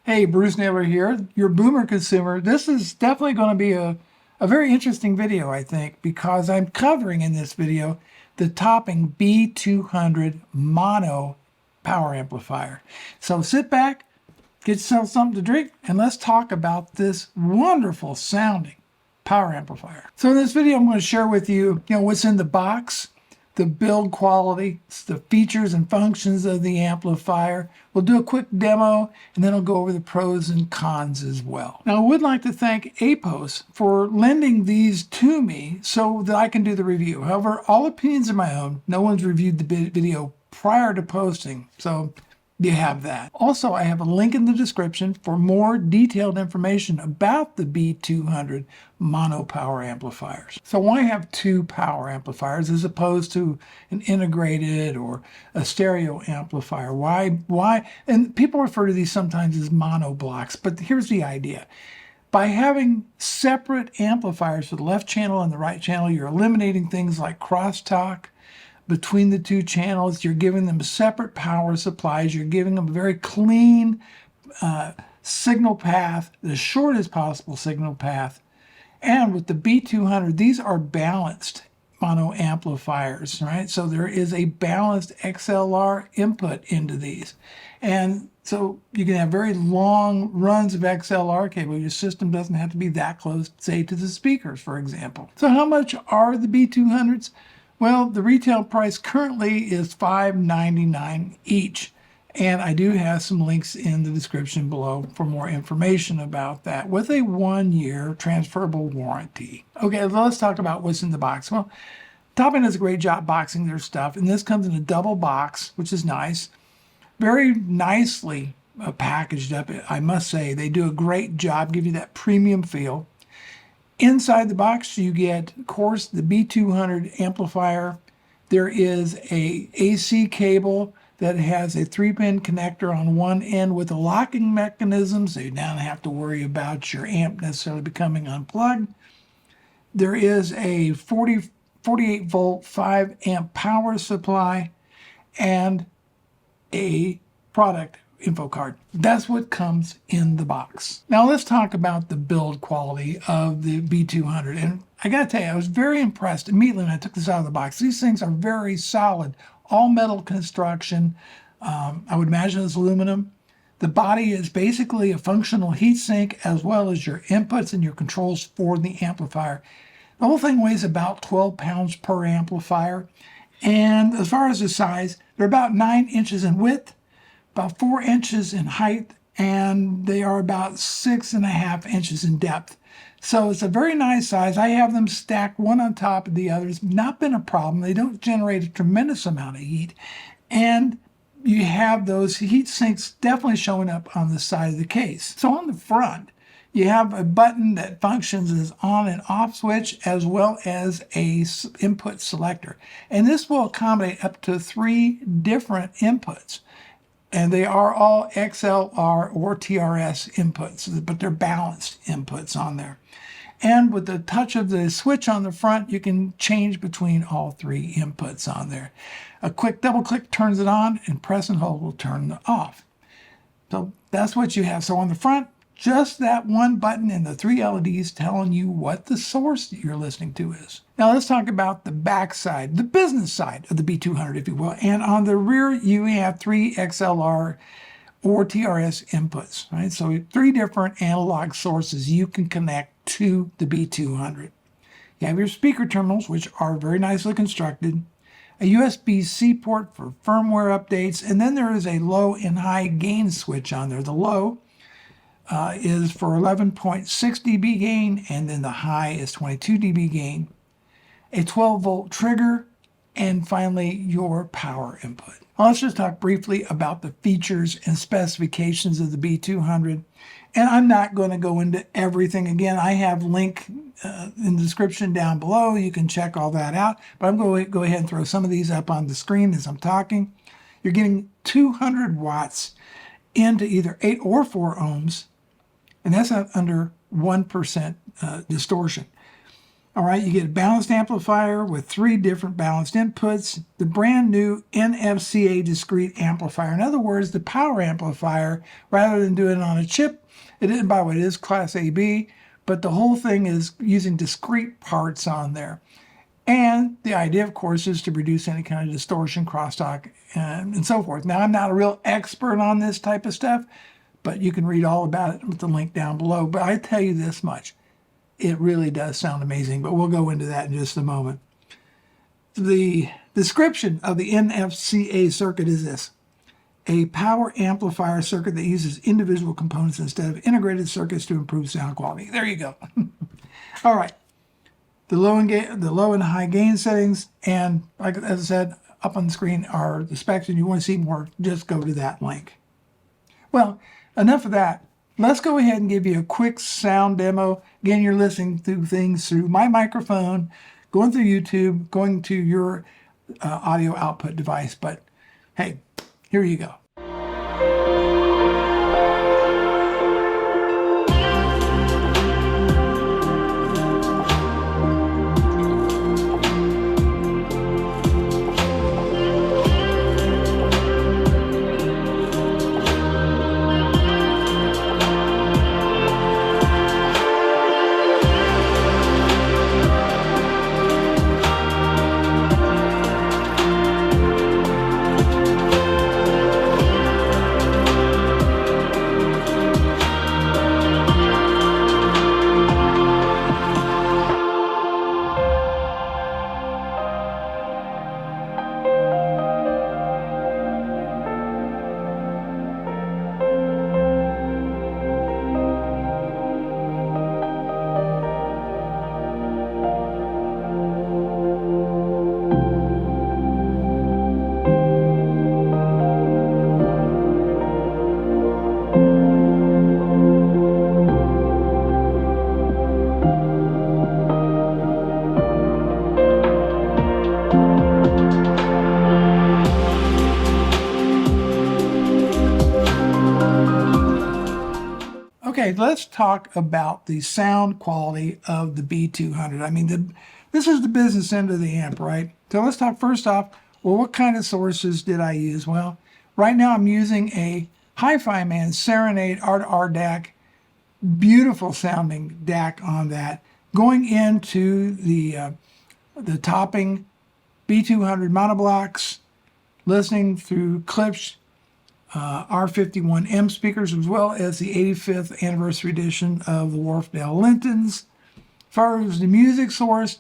Hey, Bruce Naylor here, your boomer consumer. This is definitely going to be a very interesting video, I think, because I'm covering in this video the topping B200 mono power amplifier. So sit back, get yourself something to drink, and let's talk about this wonderful sounding power amplifier. So in this video, I'm going to share with you, what's in the box, the build quality, the features and functions of the amplifier. We'll do a quick demo, and then I'll go over the pros and cons as well. Now, I would like to thank APOS for lending these to me so that I can do the review. However, all opinions are my own. No one's reviewed the video prior to posting, so you have that. Also, I have a link in the description for more detailed information about the B200 mono power amplifiers. So why have two power amplifiers as opposed to an integrated or a stereo amplifier? Why? And people refer to these sometimes as mono blocks, but here's the idea. By having separate amplifiers for the left channel and the right channel, you're eliminating things like crosstalk between the two channels. You're giving them separate power supplies. You're giving them a very clean signal path, the shortest possible signal path. And with the B200, these are balanced mono amplifiers, right? So there is a balanced XLR input into these. And so you can have very long runs of XLR cable. Your system doesn't have to be that close, say, to the speakers, for example. So how much are the B200s? Well, the retail price currently is $5.99 each, and I do have some links in the description below for more information about that with a 1-year transferable warranty. Okay, let's talk about what's in the box. Well, Topping does a great job boxing their stuff, and this comes in a double box, which is nice. Very nicely packaged up, I must say. They do a great job, give you that premium feel. Inside the box, you get, of course, the B200 amplifier. There is a AC cable that has a 3-pin connector on one end with a locking mechanism, so you don't have to worry about your amp necessarily becoming unplugged. There is a 48 volt 5 amp power supply and a product info card. That's what comes in the box. Now let's talk about the build quality of the B200. And I gotta tell you, I was very impressed immediately when I took this out of the box. These things are very solid, all metal construction. I would imagine it's aluminum. The body is basically a functional heatsink as well as your inputs and your controls for the amplifier. The whole thing weighs about 12 pounds per amplifier. And as far as the size, they're about 9 inches in width, about 4 inches in height, and they are about 6.5 inches in depth. So it's a very nice size. I have them stacked one on top of the other. It's not been a problem. They don't generate a tremendous amount of heat. And you have those heat sinks definitely showing up on the side of the case. So on the front, you have a button that functions as on and off switch as well as a input selector. And this will accommodate up to 3 different inputs. And they are all XLR or TRS inputs, but they're balanced inputs on there. And with the touch of the switch on the front, you can change between all 3 inputs on there. A quick double click turns it on, and press and hold will turn it off. So that's what you have. So on the front, just that one button and the 3 LEDs telling you what the source that you're listening to is. Now let's talk about the back side, the business side of the B200, if you will. And on the rear, you have 3 XLR or TRS inputs, right? So 3 different analog sources you can connect to the B200. You have your speaker terminals, which are very nicely constructed, a USB-C port for firmware updates, and then there is a low and high gain switch on there. The low is for 11.6 dB gain, and then the high is 22 dB gain, a 12 volt trigger, and finally your power input. Well, let's just talk briefly about the features and specifications of the B200. And I'm not going to go into everything. Again, I have link in the description down below. You can check all that out. But I'm going to go ahead and throw some of these up on the screen as I'm talking. You're getting 200 watts into either 8 or 4 ohms. And that's under 1% distortion. All right, you get a balanced amplifier with 3 different balanced inputs, the brand new NFCA discrete amplifier. In other words, the power amplifier, rather than doing it on a chip, by the way, it is Class AB, but the whole thing is using discrete parts on there. And the idea, of course, is to reduce any kind of distortion, crosstalk, and so forth. Now, I'm not a real expert on this type of stuff, but you can read all about it with the link down below. But I tell you this much. It really does sound amazing, but we'll go into that in just a moment. The description of the NFCA circuit is this: a power amplifier circuit that uses individual components instead of integrated circuits to improve sound quality. There you go. All right. The low and high gain settings, and like as I said, up on the screen are the specs, and you want to see more, just go to that link. Well, enough of that. Let's go ahead and give you a quick sound demo. Again, you're listening to things through my microphone, going through YouTube, going to your audio output device. But hey, here you go. Okay, let's talk about the sound quality of the B200. I mean, this is the business end of the amp, right? So let's talk first off, well, what kind of sources did I use? Well, right now I'm using a Hi-Fi Man Serenade R2R DAC, beautiful sounding DAC on that, going into the topping B200 monoblocks, listening through Klipsch R51M speakers, as well as the 85th anniversary edition of the Wharfdale Lintons. As far as the music source,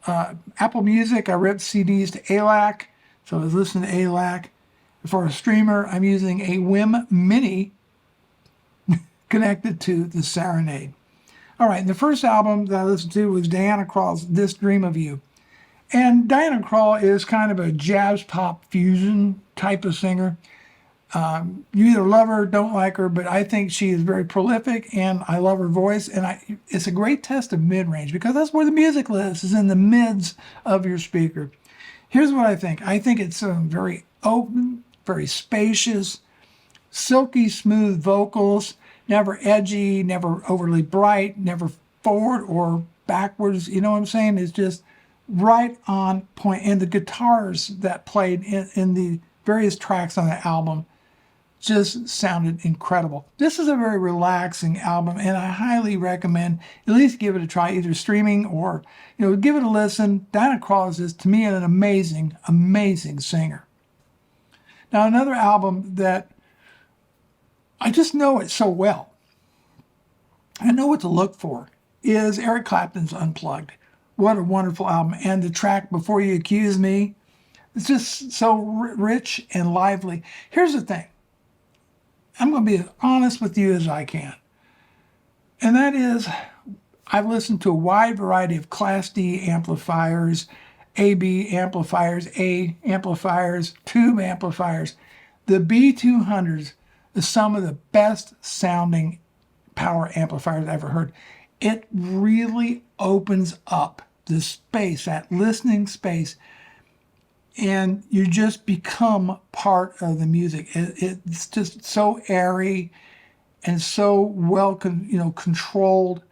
Apple Music, I ripped CDs to ALAC, so I was listening to ALAC. As far as streamer, I'm using a WIM Mini connected to the Serenade. All right, and the first album that I listened to was Diana Krall's This Dream of You. And Diana Krall is kind of a jazz pop fusion type of singer. You either love her or don't like her, but I think she is very prolific, and I love her voice. And it's a great test of mid-range, because that's where the music lives, is in the mids of your speaker. Here's what I think. I think it's very open, very spacious, silky smooth vocals, never edgy, never overly bright, never forward or backwards. You know what I'm saying? It's just right on point. And the guitars that played in the various tracks on the album just sounded incredible. This is a very relaxing album, and I highly recommend at least give it a try, either streaming or, give it a listen. Diana Krall is, to me, an amazing, amazing singer. Now, another album that I just know it so well, I know what to look for, is Eric Clapton's Unplugged. What a wonderful album. And the track Before You Accuse Me, it's just so rich and lively. Here's the thing. I'm going to be as honest with you as I can. And that is, I've listened to a wide variety of Class D amplifiers, AB amplifiers, A amplifiers, tube amplifiers. The B200s is some of the best sounding power amplifiers I've ever heard. It really opens up the space, that listening space, and you just become part of the music. It's just so airy and so well controlled.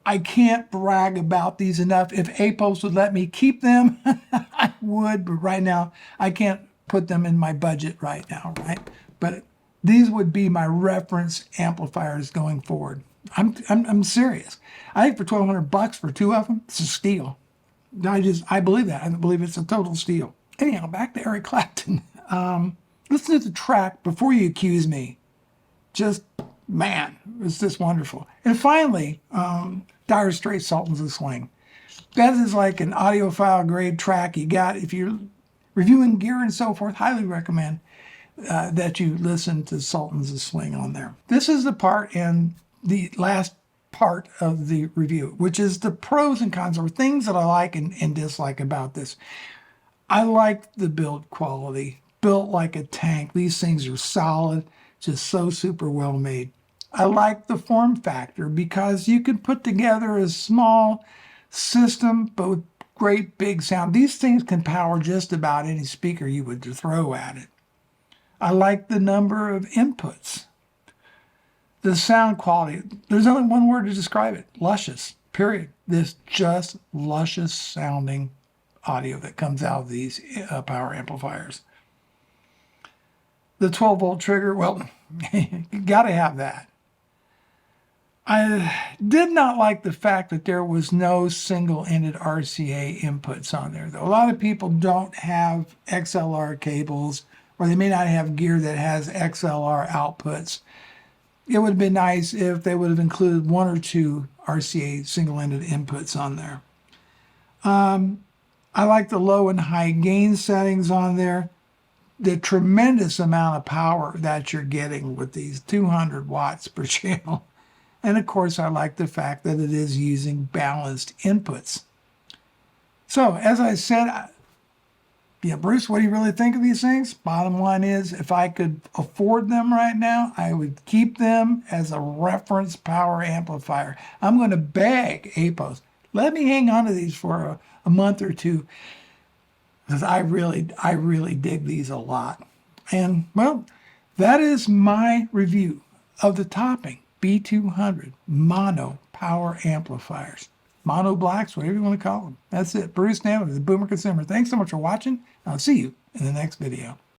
I can't brag about these enough. If APOS would let me keep them, I would, but right now I can't put them in my budget right now, right? But these would be my reference amplifiers going forward. I'm serious. I think for $1,200 for two of them, it's a steal. I believe that. I believe it's a total steal. Anyhow, back to Eric Clapton. Listen to the track before you accuse me. Just, man, it's just wonderful. And finally, Dire Straits Sultans of Swing. That is like an audiophile grade track you got. If you're reviewing gear and so forth, highly recommend that you listen to Sultans of Swing on there. This is the part in the last part of the review, which is the pros and cons, or things that I like and dislike about this. I like the build quality, built like a tank. These things are solid, just so super well made. I like the form factor because you can put together a small system, but with great big sound. These things can power just about any speaker you would throw at it. I like the number of inputs. The sound quality, there's only one word to describe it: luscious, period. This just luscious sounding audio that comes out of these power amplifiers. The 12-volt trigger, well, you got to have that. I did not like the fact that there was no single-ended RCA inputs on there, though. A lot of people don't have XLR cables, or they may not have gear that has XLR outputs. It would have been nice if they would have included one or two RCA single-ended inputs on there. I like the low and high gain settings on there. The tremendous amount of power that you're getting with these 200 watts per channel. And of course, I like the fact that it is using balanced inputs. So, as I said, yeah, Bruce, what do you really think of these things? Bottom line is, if I could afford them right now, I would keep them as a reference power amplifier. I'm going to beg APOS, let me hang on to these for a month or two, because I really dig these a lot. And, well, that is my review of the Topping B200 mono power amplifiers. Mono blacks, whatever you want to call them. That's it. Bruce Nammett, the Boomer Consumer. Thanks so much for watching. I'll see you in the next video.